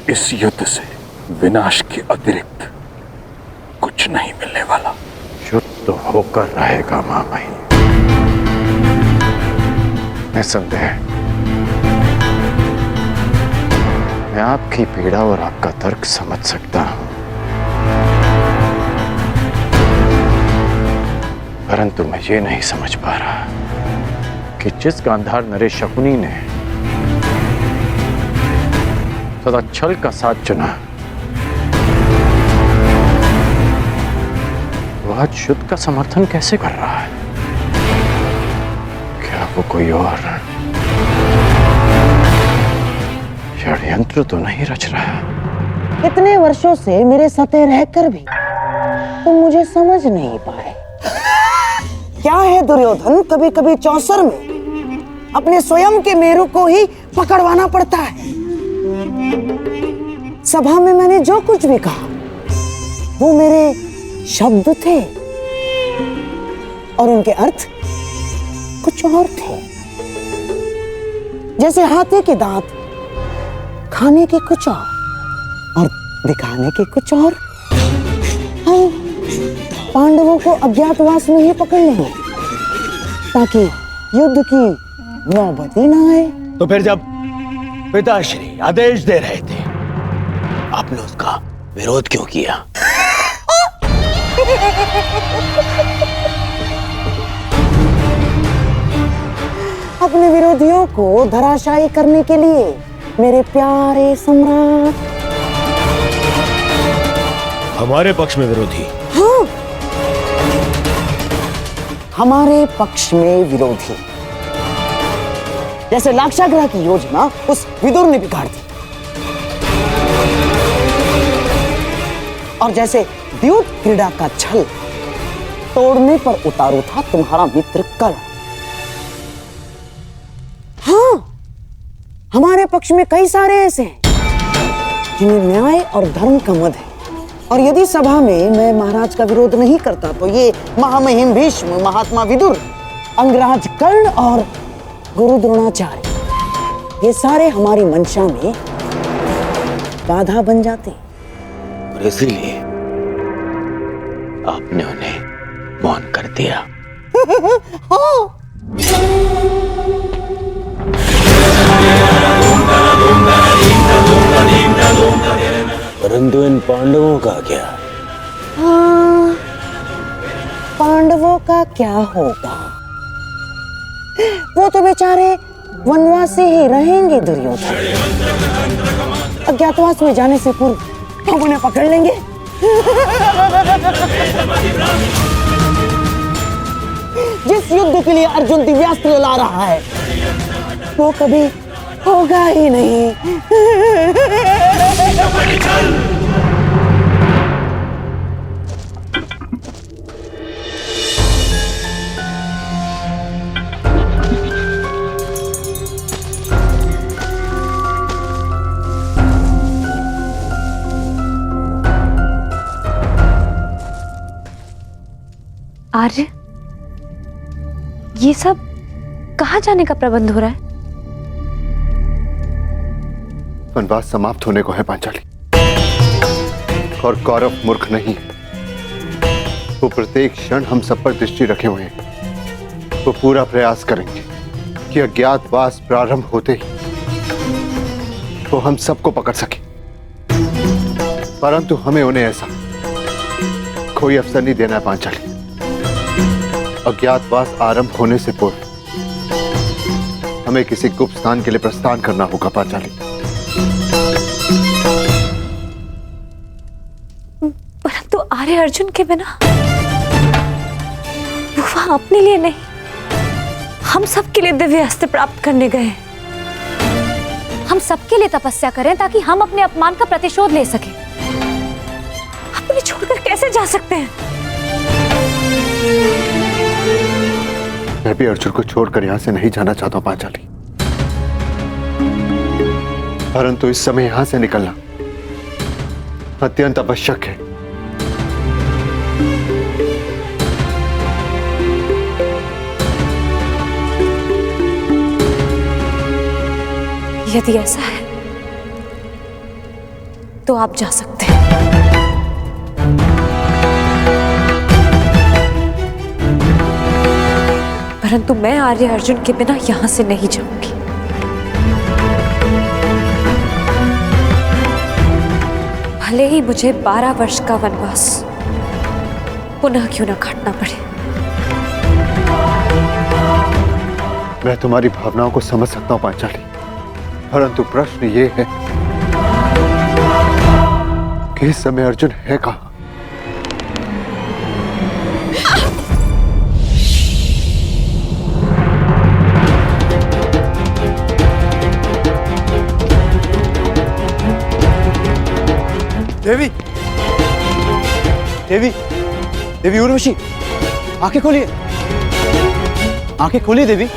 इस युद्ध से विनाश के अतिरिक्त कुछ नहीं मिलने वाला। युद्ध होकर रहेगा महामहिम, निसंदेह। मैं आपकी पीड़ा और आपका तर्क समझ सकता हूं, परंतु मैं ये नहीं समझ पा रहा कि जिस गांधार नरेश शकुनी ने सदा छल का साथ चुना, वह आज युद्ध का समर्थन कैसे कर रहा है? क्या वो कोई और षड्यंत्र तो नहीं रच रहा? इतने वर्षों से मेरे साथ रहकर भी तुम मुझे समझ नहीं पाए। क्या है दुर्योधन, कभी कभी चौसर में अपने स्वयं के मेरू को ही पकड़वाना पड़ता है। सभा में मैंने जो कुछ भी कहा वो मेरे शब्द थे और उनके अर्थ कुछ और थे। जैसे हाथी के दांत खाने के कुछ और दिखाने के कुछ और। हम पांडवों को अज्ञातवास में ही पकड़ लेंगे ताकि युद्ध की नौबत ही ना आए। तो फिर जब पिताश्री आदेश दे रहे थे, आपने उसका विरोध क्यों किया? अपने विरोधियों को धराशायी करने के लिए मेरे प्यारे सम्राट। हमारे पक्ष में विरोधी? हाँ, हमारे पक्ष में विरोधी। जैसे लाक्षागृह की योजना उस विदुर ने बिगाड़ दी, और जैसे द्यूत क्रीड़ा का छल तोड़ने पर उतारू था तुम्हारा मित्र कर्ण। हाँ, हमारे पक्ष में कई सारे ऐसे हैं जिन्हें न्याय और धर्म का मद है, और यदि सभा में मैं महाराज का विरोध नहीं करता तो ये महामहिम भीष्म, महात्मा विदुर, अंगराज कर्ण और गुरु द्रोणाचार्य, ये सारे हमारी मंशा में बाधा बन जाते। और इसीलिए आपने उन्हें मौन कर दिया। हाँ। परंतु इन पांडवों का क्या? हाँ, पांडवों का क्या होगा? वो तो बेचारे वनवासी ही रहेंगे दुर्योधन। अज्ञातवास में जाने से पूर्व हम उन्हें पकड़ लेंगे। जिस युद्ध के लिए अर्जुन दिव्यास्त्र ला रहा है वो कभी होगा ही नहीं। आर्य, ये सब कहाँ जाने का प्रबंध हो रहा है? वनवास समाप्त होने को है पांचाली, और कौरव मूर्ख नहीं। वो प्रत्येक क्षण हम सब पर दृष्टि रखे हुए हैं। वो पूरा प्रयास करेंगे कि अज्ञातवास प्रारंभ होते ही वो हम सबको पकड़ सके, परंतु हमें उन्हें ऐसा कोई अवसर नहीं देना है पांचाली। अज्ञातवास आरंभ होने से पूर्व हमें किसी गुप्त स्थान के लिए प्रस्थान करना होगा पांचाली। परंतु आर्य अर्जुन के बिना वो वहां अपने लिए नहीं, हम सबके लिए दिव्य अस्त्र प्राप्त करने गए। हम सबके लिए तपस्या करें ताकि हम अपने अपमान का प्रतिशोध ले सकें। आप उन्हें छोड़कर कैसे जा सकते हैं? मैं भी अर्जुन को छोड़कर यहां से नहीं जाना चाहता हूं पांचाली, परंतु इस समय यहां से निकलना अत्यंत आवश्यक है। यदि ऐसा है तो आप जा सकते हैं। परंतु मैं आर्य अर्जुन के बिना यहां से नहीं जाऊंगी। भले ही मुझे 12 वर्ष का वनवास पुनः क्यों न काटना पड़े। मैं तुम्हारी भावनाओं को समझ सकता हूं पांचाली, परंतु प्रश्न ये है कि इस समय अर्जुन है कहां? देवी, देवी, देवी उर्वशी, आंखें खोलिए, आंखें खोलिए देवी।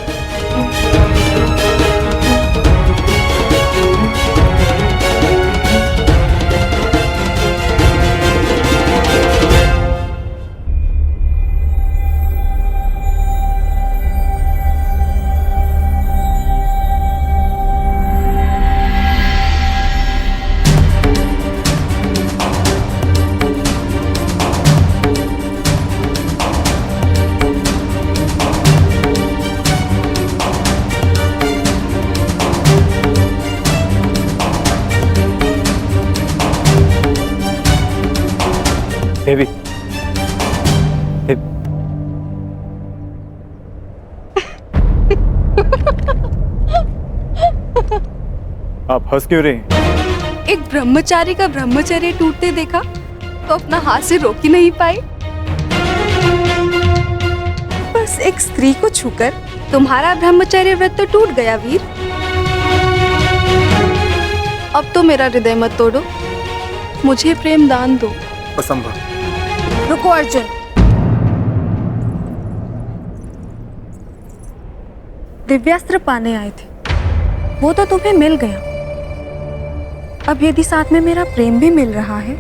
देवी, आप हंस क्यों रहे हैं? एक ब्रह्मचारी का ब्रह्मचर्य टूटते देखा तो अपना हाथ से रोक ही नहीं पाए। बस एक स्त्री को छूकर तुम्हारा ब्रह्मचर्य व्रत तो टूट गया वीर। अब तो मेरा हृदय मत तोड़ो, मुझे प्रेम दान दो। असंभव। रुको अर्जुन, दिव्यास्त्र पाने आए थे, वो तो तुम्हें मिल गया। अब यदि साथ में मेरा प्रेम भी मिल रहा है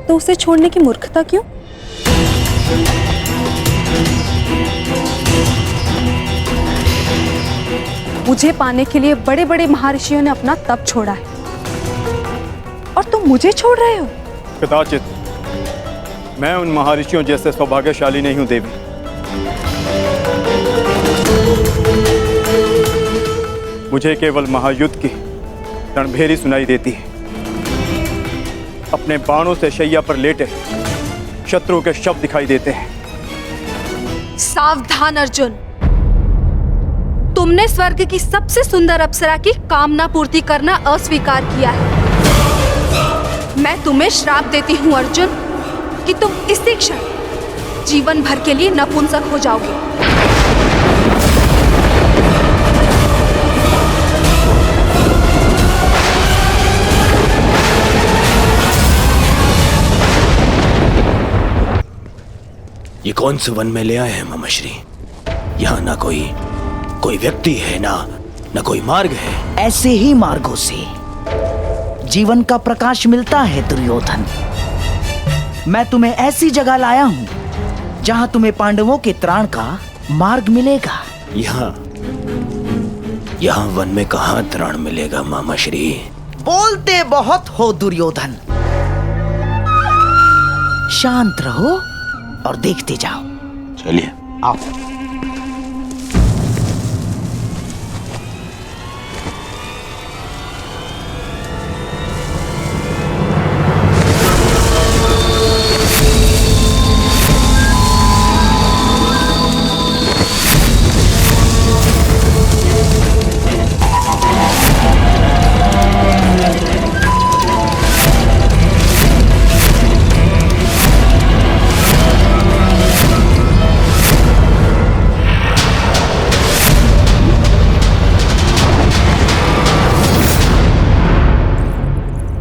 तो उसे छोड़ने की मूर्खता क्यों? मुझे पाने के लिए बड़े बड़े महर्षियों ने अपना तप छोड़ा है और तुम मुझे छोड़ रहे हो? कदाचित मैं उन महर्षियों जैसे सौभाग्यशाली नहीं हूं देवी। मुझे केवल महायुद्ध की रणभेरी सुनाई देती है। अपने बाणों से शैया पर लेटे शत्रु के शव दिखाई देते हैं। सावधान अर्जुन, तुमने स्वर्ग की सबसे सुंदर अप्सरा की कामना पूर्ति करना अस्वीकार किया है। मैं तुम्हें श्राप देती हूं अर्जुन कि तुम इसी क्षण जीवन भर के लिए नपुंसक हो जाओगे। ये कौन से वन में ले आए हैं मामाश्री? यहाँ ना कोई व्यक्ति है, ना कोई मार्ग है। ऐसे ही मार्गों से जीवन का प्रकाश मिलता है दुर्योधन। मैं तुम्हें ऐसी जगह लाया हूं जहां तुम्हें पांडवों के त्राण का मार्ग मिलेगा। यहाँ वन में कहाँ त्राण मिलेगा मामाश्री? बोलते बहुत हो दुर्योधन, शांत रहो और देखते जाओ। चलिए आओ।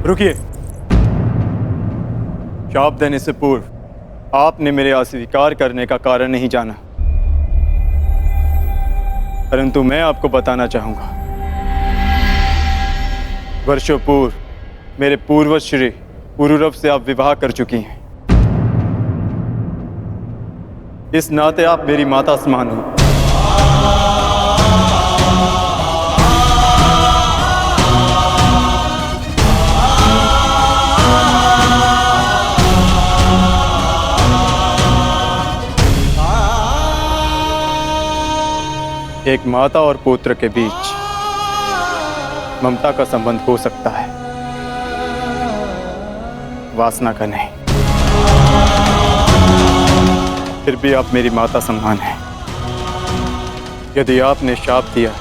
रुकिए। शाप देने से पूर्व आपने मेरे अस्वीकार करने का कारण नहीं जाना, परंतु मैं आपको बताना चाहूंगा। वर्षों पूर्व मेरे पूर्वज श्री पुरुरव से आप विवाह कर चुकी हैं। इस नाते आप मेरी माता समान हो। एक माता और पुत्र के बीच ममता का संबंध हो सकता है, वासना का नहीं। फिर भी आप मेरी माता समान हैं। यदि आपने शाप दिया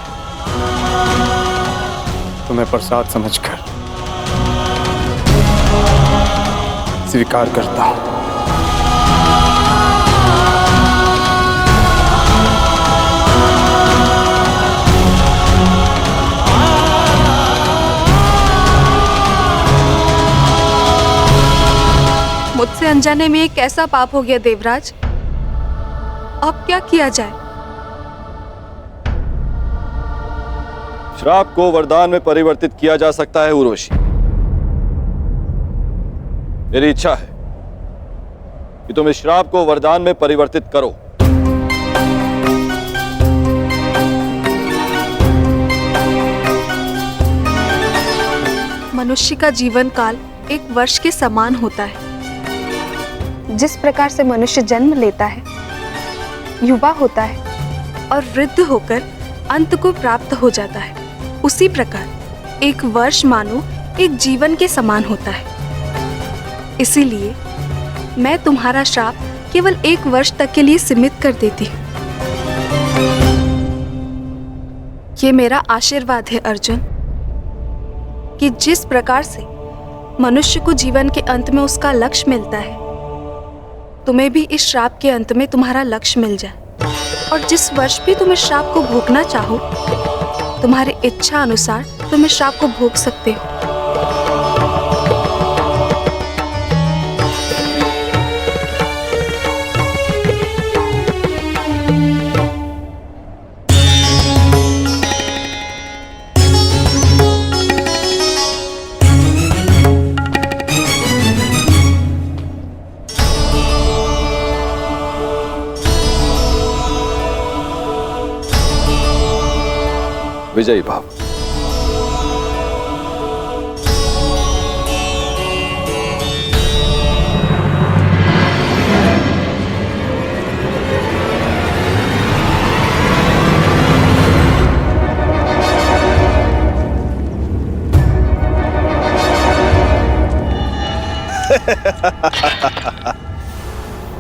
तो मैं प्रसाद समझकर स्वीकार करता हूं। मुझसे अनजाने में एक ऐसा पाप हो गया देवराज, अब क्या किया जाए? श्राप को वरदान में परिवर्तित किया जा सकता है उर्वशी। मेरी इच्छा है कि तुम इस श्राप को वरदान में परिवर्तित करो। मनुष्य का जीवन काल एक वर्ष के समान होता है। जिस प्रकार से मनुष्य जन्म लेता है, युवा होता है और वृद्ध होकर अंत को प्राप्त हो जाता है, उसी प्रकार एक वर्ष मानो एक जीवन के समान होता है। इसीलिए मैं तुम्हारा श्राप केवल 1 वर्ष तक के लिए सीमित कर देती हूँ। ये मेरा आशीर्वाद है अर्जुन, कि जिस प्रकार से मनुष्य को जीवन के अंत में उसका लक्ष्य मिलता है, तुम्हें भी इस श्राप के अंत में तुम्हारा लक्ष्य मिल जाए। और जिस वर्ष भी तुम इस श्राप को भोगना चाहो, तुम्हारी इच्छा अनुसार तुम इस श्राप को भोग सकते हो। विजयी भाव।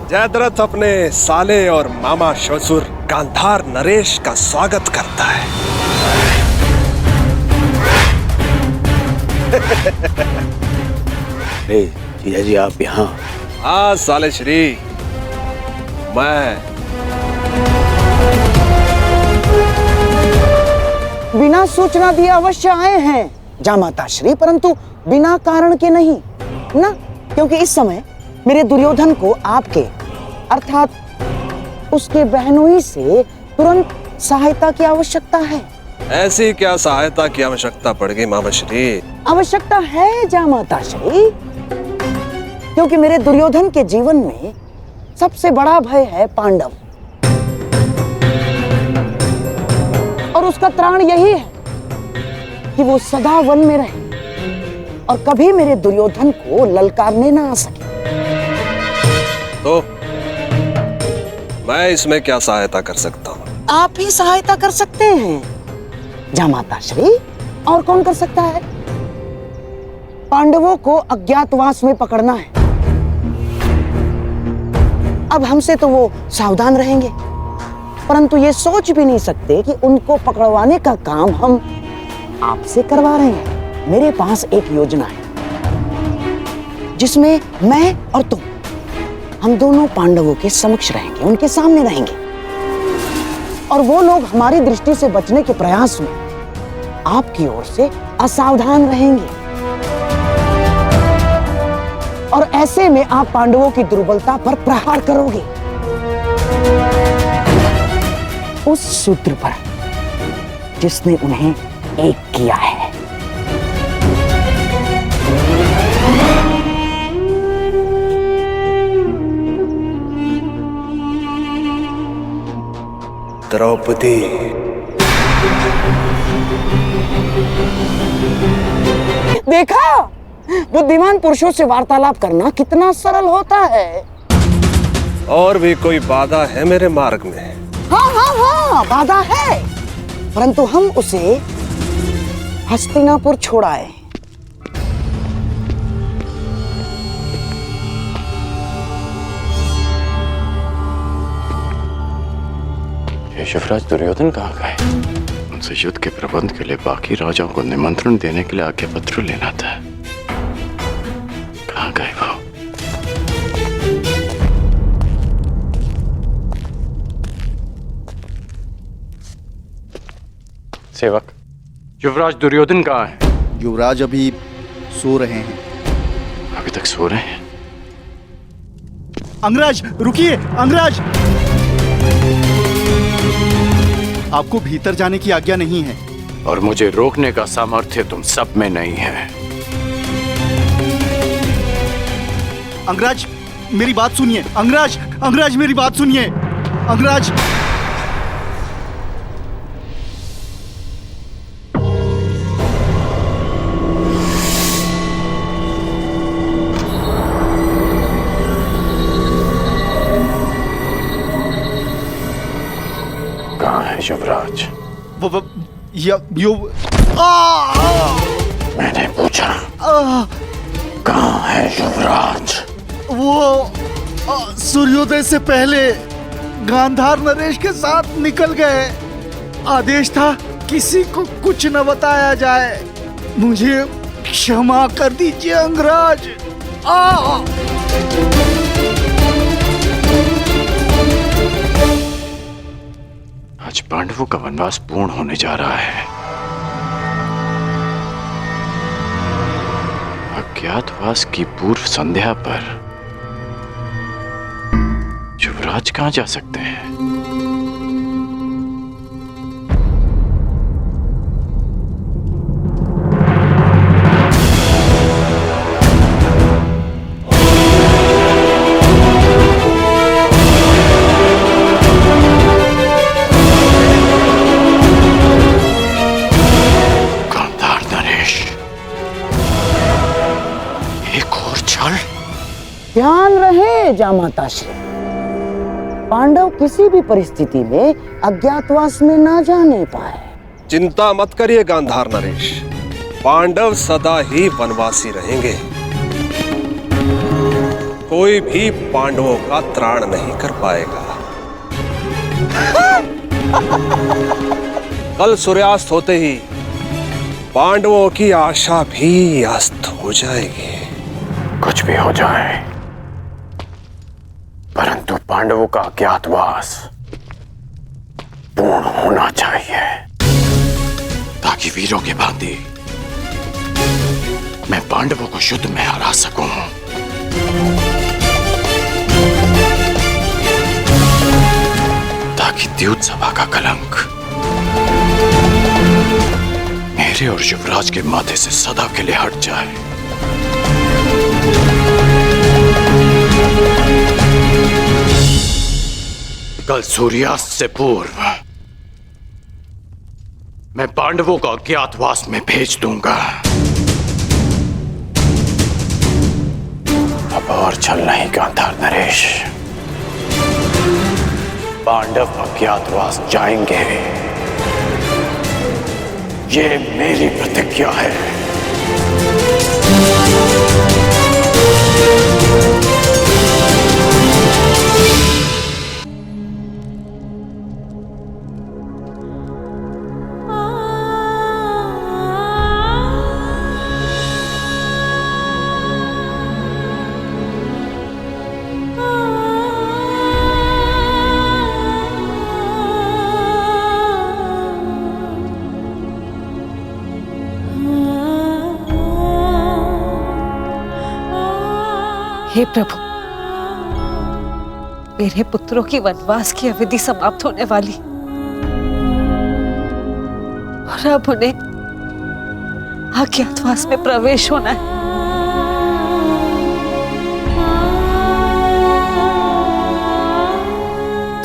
जयद्रथ अपने साले और मामा ससुर गांधार नरेश का स्वागत करता है। अरे जीजा जी, आप यहाँ? हाँ साले श्री, मैं बिना सूचना दिए अवश्य आए हैं जामाता श्री, परंतु बिना कारण के नहीं ना, क्योंकि इस समय मेरे दुर्योधन को आपके अर्थात उसके बहनोई से तुरंत सहायता की आवश्यकता है। ऐसी क्या सहायता की आवश्यकता पड़ गई मामा श्री? आवश्यकता है जामाता श्री, क्योंकि मेरे दुर्योधन के जीवन में सबसे बड़ा भय है पांडव, और उसका त्राण यही है कि वो सदा वन में रहे और कभी मेरे दुर्योधन को ललकारने ना आ सके। तो मैं इसमें क्या सहायता कर सकता हूँ? आप ही सहायता कर सकते हैं जामाता श्री, और कौन कर सकता है? पांडवों को अज्ञातवास में पकड़ना है। अब हमसे तो वो सावधान रहेंगे, परंतु ये सोच भी नहीं सकते कि उनको पकड़वाने का काम हम आपसे करवा रहे हैं। मेरे पास एक योजना है जिसमें मैं और तुम, हम दोनों पांडवों के समक्ष रहेंगे, उनके सामने रहेंगे, और वो लोग हमारी दृष्टि से बचने के प्रयास में आपकी ओर से असावधान रहेंगे, और ऐसे में आप पांडवों की दुर्बलता पर प्रहार करोगे, उस सूत्र पर जिसने उन्हें एक किया है। द्रौपदी, देखा, बुद्धिमान पुरुषों से वार्तालाप करना कितना सरल होता है। और भी कोई बाधा है मेरे मार्ग में? हाँ हाँ हाँ, बाधा है, परंतु हम उसे हस्तिनापुर छोड़ाए। युवराज दुर्योधन कहाँ गए? उनसे युद्ध के प्रबंध के लिए बाकी राजाओं को निमंत्रण देने के लिए आज्ञा पत्र लेना था। कहाँ गए वो? सेवक, युवराज दुर्योधन कहाँ है? युवराज अभी सो रहे हैं। अभी तक सो रहे हैं? अंगराज रुकिए, अंगराज! आपको भीतर जाने की आज्ञा नहीं है। और मुझे रोकने का सामर्थ्य तुम सब में नहीं है। अंगराज मेरी बात सुनिए। अंगराज, अंगराज मेरी बात सुनिए। अंगराज! कहाँ है युवराज? मैंने पूछा कहाँ है युवराज? वो सूर्योदय से पहले गांधार नरेश के साथ निकल गए। आदेश था किसी को कुछ न बताया जाए। मुझे क्षमा कर दीजिए अंगराज। आज पांडवों का वनवास पूर्ण होने जा रहा है। अज्ञातवास की पूर्व संध्या पर युवराज कहाँ जा सकते हैं? ध्यान रहे जामाताश्री, पांडव किसी भी परिस्थिति में अज्ञातवास में ना जाने पाए। चिंता मत करिए गांधार नरेश, पांडव सदा ही वनवासी रहेंगे। कोई भी पांडवों का त्राण नहीं कर पाएगा। कल सूर्यास्त होते ही पांडवों की आशा भी अस्त हो जाएगी। कुछ भी हो जाए, परंतु पांडवों का अज्ञातवास पूर्ण होना चाहिए, ताकि वीरों के भांति मैं पांडवों को युद्ध में हरा सकूं। ताकि द्यूत सभा का कलंक मेरे और युवराज के माथे से सदा के लिए हट जाए। कल सूर्यास्त से पूर्व मैं पांडवों को अज्ञातवास में भेज दूंगा। अब और छल नहीं गांधार नरेश, पांडव अज्ञातवास जाएंगे, ये मेरी प्रतिज्ञा है। हे प्रभु, मेरे पुत्रों की वनवास की अवधि समाप्त होने वाली और अब उन्हें अज्ञातवास में प्रवेश होना है।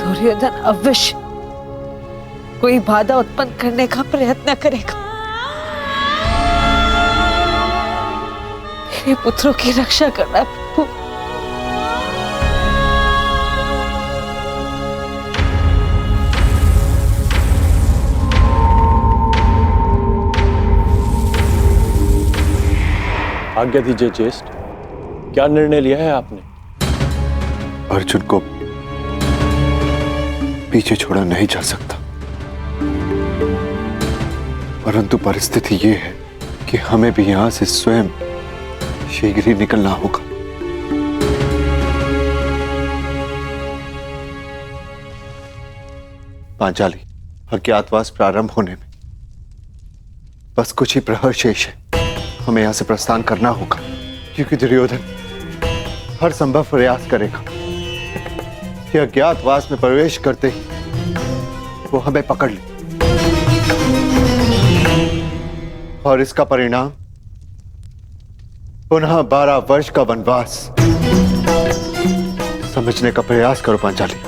दुर्योधन अवश्य कोई बाधा उत्पन्न करने का प्रयत्न करेगा। मेरे पुत्रों की रक्षा करना प्रभु। आज्ञा दीजिए ज्येष्ठ, क्या निर्णय लिया है आपने? अर्जुन को पीछे छोड़ा नहीं जा सकता, परंतु परिस्थिति ये है कि हमें भी यहां से स्वयं शीघ्र ही निकलना होगा। पांचाली, अज्ञातवास प्रारंभ होने में बस कुछ ही प्रहर शेष है। हमें यहां से प्रस्थान करना होगा, क्योंकि दुर्योधन हर संभव प्रयास करेगा कि अज्ञातवास में प्रवेश करते ही वो हमें पकड़ ले, और इसका परिणाम पुनः 12 वर्ष का वनवास। समझने का प्रयास करो पांचाली।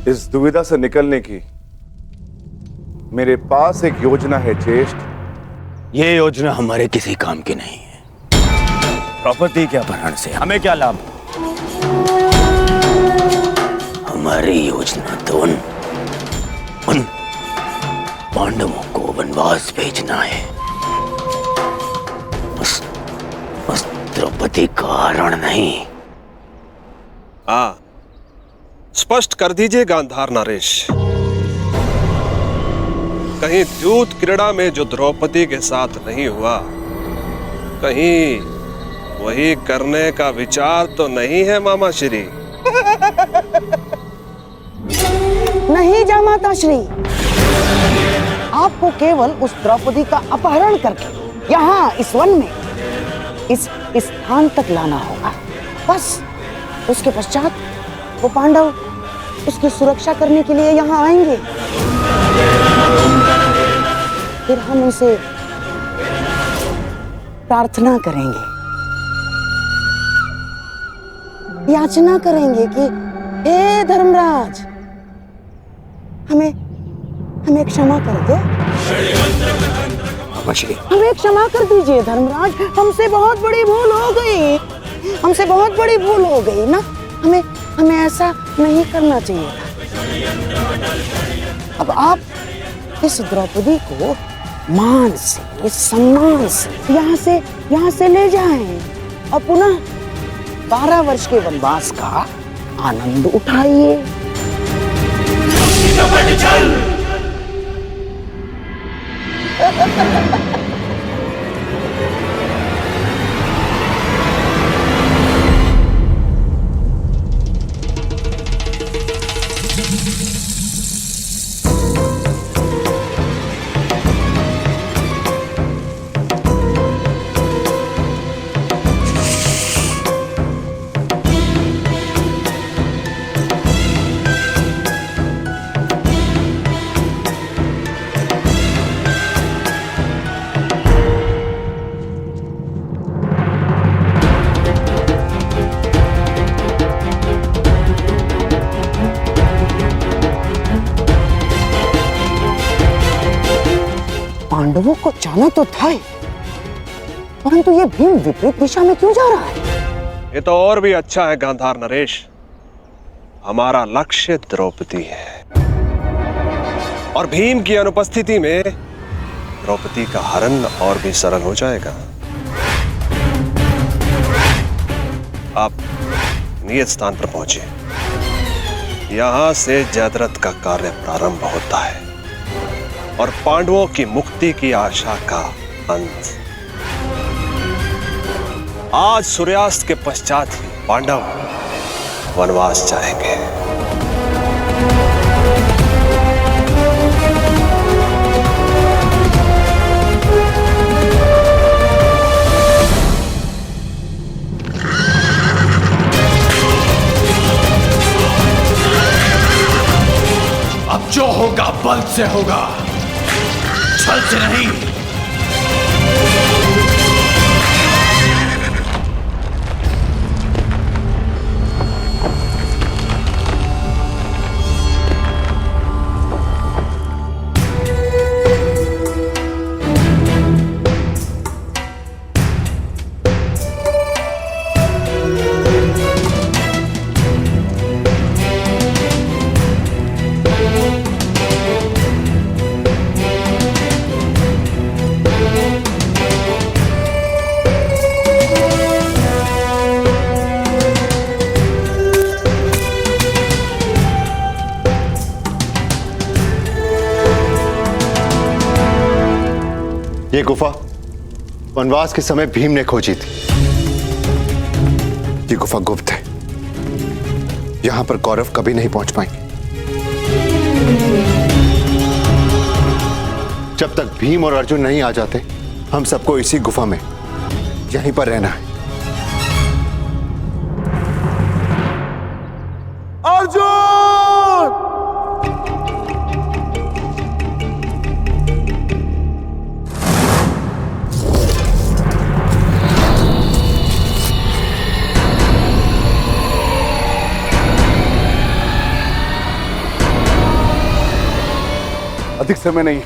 इस दुविधा से निकलने की मेरे पास एक योजना है ज्येष्ठ। ये योजना हमारे किसी काम की नहीं है। द्रौपदी के अपहरण से हमें क्या लाभ? हमारी योजना तो उन पांडवों को वनवास भेजना है। उस द्रौपदी का रण नहीं। हाँ, स्पष्ट कर दीजिए गांधार नरेश, कहीं द्यूत क्रीड़ा में जो द्रौपदी के साथ नहीं हुआ, कहीं वही करने का विचार तो नहीं है मामा श्री? नहीं जामाता श्री, आपको केवल उस द्रौपदी का अपहरण करके यहाँ इस वन में इस स्थान तक लाना होगा, बस। उसके पश्चात वो पांडव उसकी सुरक्षा करने के लिए यहाँ आएंगे। फिर हम उनसे प्रार्थना करेंगे, याचना करेंगे कि हे धर्मराज, हमें क्षमा कर दो। हमें क्षमा कर दीजिए धर्मराज, हमसे बहुत बड़ी भूल हो गई, हमसे बहुत बड़ी भूल हो गई ना। हमें ऐसा नहीं करना चाहिए था। अब आप इस द्रौपदी को मान से, इस सम्मान से यहाँ से ले जाएं और पुनः 12 वर्ष के वनवास का आनंद उठाइए। पांडवों को जाना तो था ही, परंतु ये भीम विपरीत दिशा में क्यों जा रहा है? ये तो और भी अच्छा है गांधार नरेश, हमारा लक्ष्य द्रौपदी है और भीम की अनुपस्थिति में द्रौपदी का हरण और भी सरल हो जाएगा। आप नियत स्थान पर पहुंचे, यहां से जयद्रथ का कार्य प्रारंभ होता है और पांडवों की मुक्ति की आशा का अंत। आज सूर्यास्त के पश्चात ही पांडव वनवास जाएंगे। अब जो होगा बल से होगा, छल से नहीं। ये गुफा वनवास के समय भीम ने खोजी थी। ये गुफा गुप्त है, यहां पर कौरव कभी नहीं पहुंच पाएंगे। जब तक भीम और अर्जुन नहीं आ जाते, हम सबको इसी गुफा में यहीं पर रहना है। अर्जुन! अधिक समय नहीं,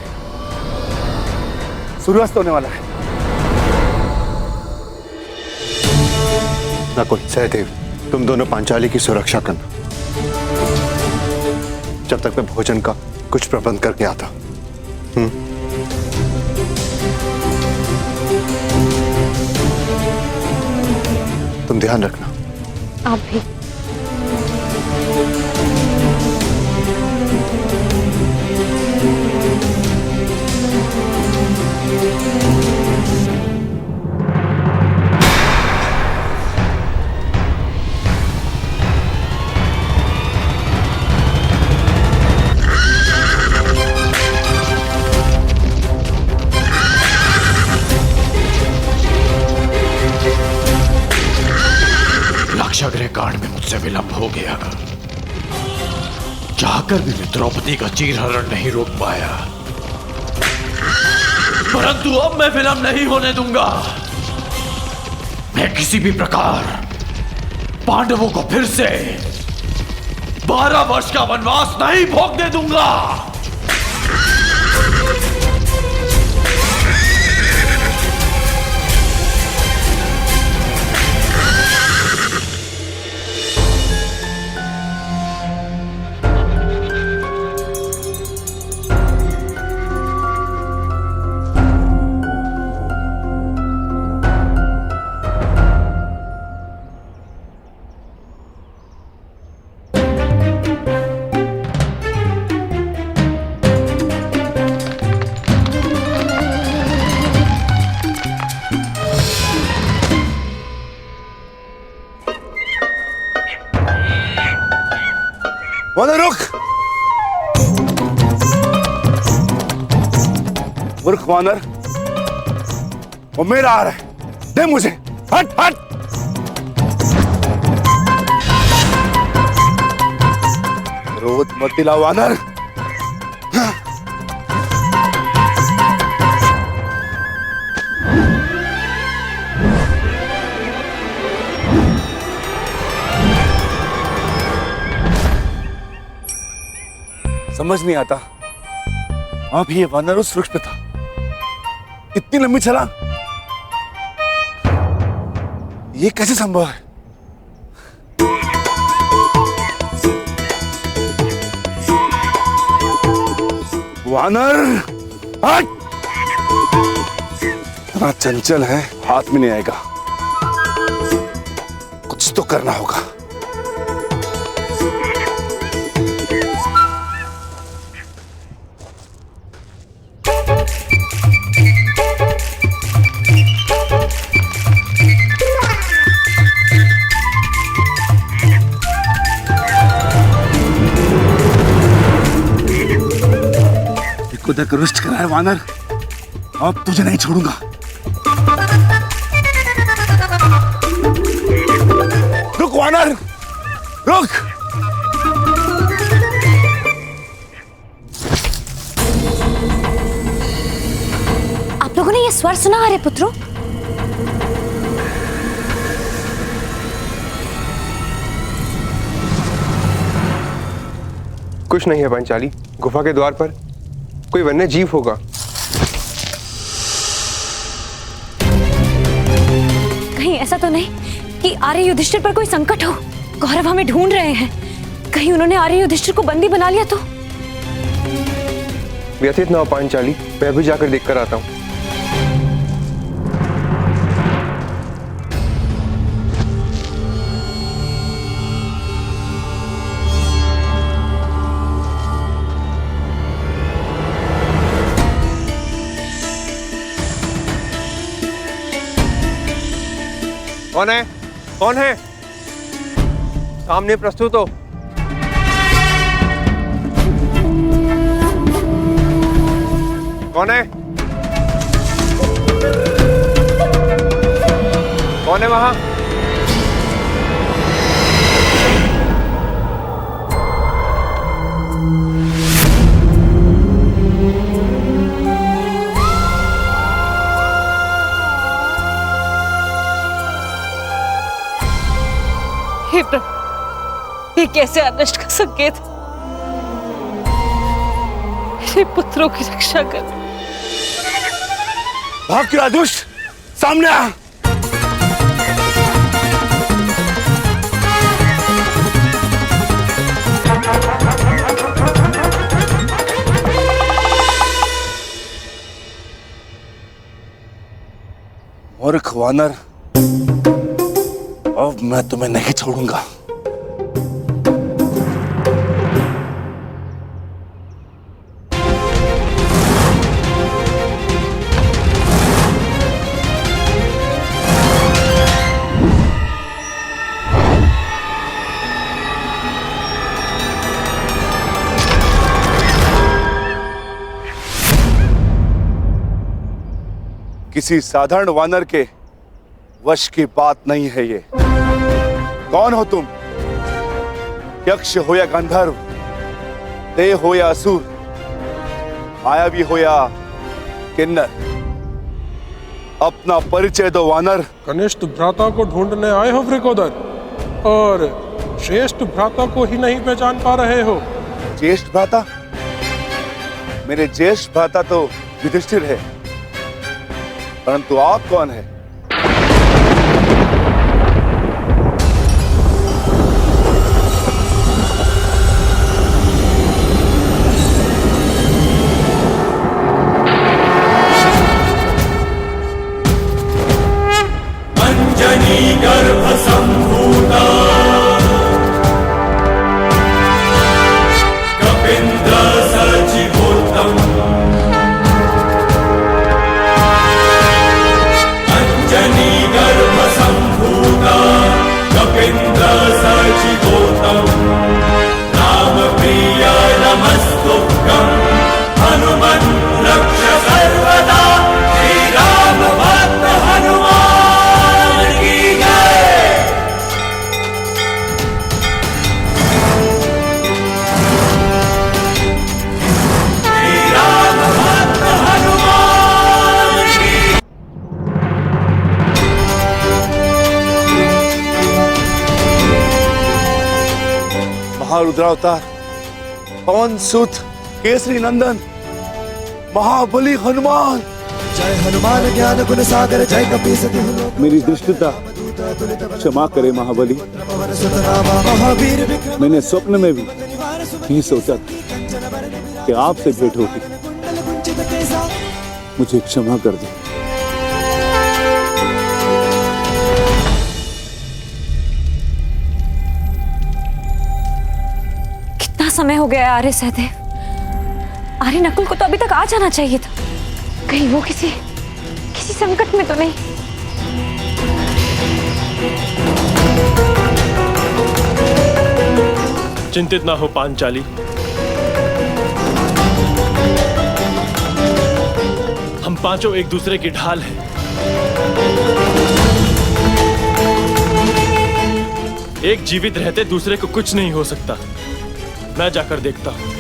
सूर्यास्त होने वाला है। नकुल, सहदेव, तुम दोनों पांचाली की सुरक्षा करना, जब तक मैं भोजन का कुछ प्रबंध करके आता। तुम ध्यान रखना। आप भी। लाक्षागृह कांड में मुझसे विलंब हो गया, चाहकर भी मैं द्रौपदी का चीरहरण नहीं रोक पाया, परंतु अब मैं विलंब नहीं होने दूंगा। मैं किसी भी प्रकार पांडवों को फिर से 12 वर्ष का वनवास नहीं भोगने दूंगा। वानर रुक! मूर्ख वानर, वो मेरा आ रहा है, दे मुझे। हट हट! क्रोध मत दिला वानर। समझ नहीं आता, अभी ये वानर उस वृक्ष पे था, इतनी लंबी छलांग, ये कैसे संभव है? वानर हट! इतना चंचल है, हाथ में नहीं आएगा, कुछ तो करना होगा। खुद रुष्ट करा है वानर, अब तुझे नहीं छोड़ूंगा। रुक वानर, रुक! आप लोगों ने ये स्वर सुना अरे पुत्रों? कुछ नहीं है पांचाली, गुफा के द्वार पर कोई वन्य जीव होगा। कहीं ऐसा तो नहीं कि आर्य युधिष्ठिर पर कोई संकट हो? कौरव हमें ढूंढ रहे हैं, कहीं उन्होंने आर्य युधिष्ठिर को बंदी बना लिया तो? व्यथित ना हो पांचाली, मैं भी जाकर देखकर आता हूँ। कौन है? कौन है? सामने प्रस्तुत हो। कौन है? कौन है वहां? हे प्रभु, ये कैसे अनिष्ट का संकेत? मेरे पुत्रों की रक्षा कर। भाग के दुष्ट, सामने आ। मूर्ख वानर, अब मैं तुम्हें नहीं छोड़ूंगा। किसी साधारण वानर के वश की बात नहीं है ये। कौन हो तुम? यक्ष हो या गंधर्व, देव हो या असुर, मायावी हो या किन्नर, अपना परिचय दो वानर। कनिष्ठ भ्राता को ढूंढने आए हो वृकोदर, और श्रेष्ठ भ्राता को ही नहीं पहचान पा रहे हो। ज्येष्ठ भ्राता? मेरे ज्येष्ठ भ्राता तो युधिष्ठिर है, परंतु आप कौन है? अंजनी गर्भ संभूता कपिंद्र सचिवोत्तम, अंजनी गर्भ संभूता कपिंद्र सचिवोत्तम, राम प्रिय नमस्तुभ्यं, हनुमन् रक्ष सर्वदा, श्री राम भक्त हनुमान की जय। श्री राम भक्त हनुमान की। महारुद्रावतार, पवन सुत, केसरी नंदन, महाबली हनुमान। जय हनुमान ज्ञान गुण सागर, जय कपीस तिहुलो। मेरी दुष्टता क्षमा करे महाबली। मैंने स्वप्न में भी नहीं सोचा था कि आपसे भेंट होगी। मुझे क्षमा कर दो। कितना समय हो गया है आर्य सहदेव? आर्य नकुल को तो अभी तक आ जाना चाहिए था। कहीं वो किसी संकट में तो नहीं? चिंतित ना हो पांचाली, हम पांचों एक दूसरे की ढाल हैं। एक जीवित रहते दूसरे को कुछ नहीं हो सकता। मैं जाकर देखता हूं।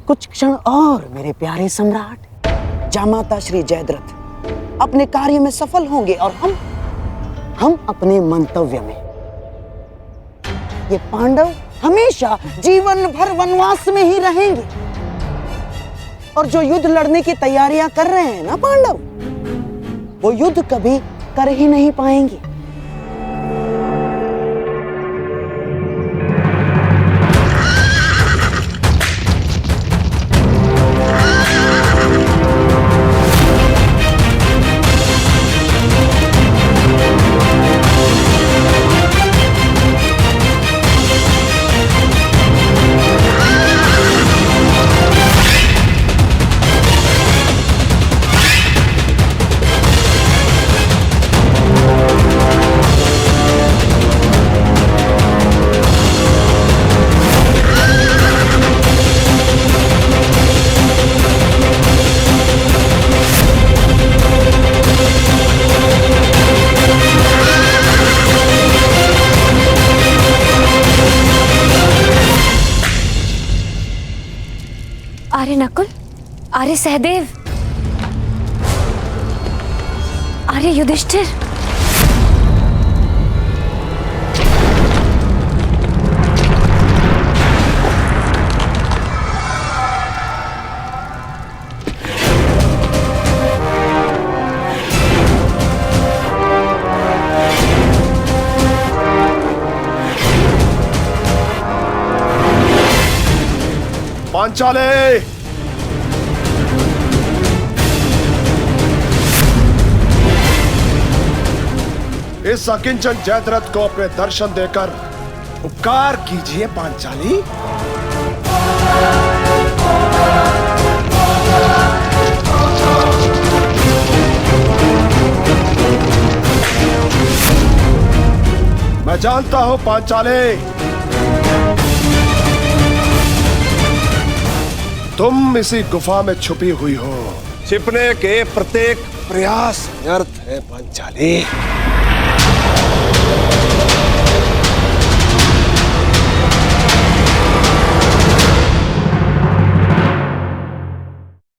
कुछ क्षण और मेरे प्यारे सम्राट, जामाता श्री जयद्रथ अपने कार्य में सफल होंगे और हम अपने मंतव्य में। ये पांडव हमेशा जीवन भर वनवास में ही रहेंगे। और जो युद्ध लड़ने की तैयारियां कर रहे हैं ना पांडव, वो युद्ध कभी कर ही नहीं पाएंगे। आर्य नकुल, आर्य सहदेव, आर्य युधिष्ठिर। पांचाले, इस अकिंचन जयद्रथ को अपने दर्शन देकर उपकार कीजिए पांचाली। मैं जानता हूं पांचाले, तुम इसी गुफा में छुपी हुई हो। छिपने के प्रत्येक प्रयास व्यर्थ है पांचाली।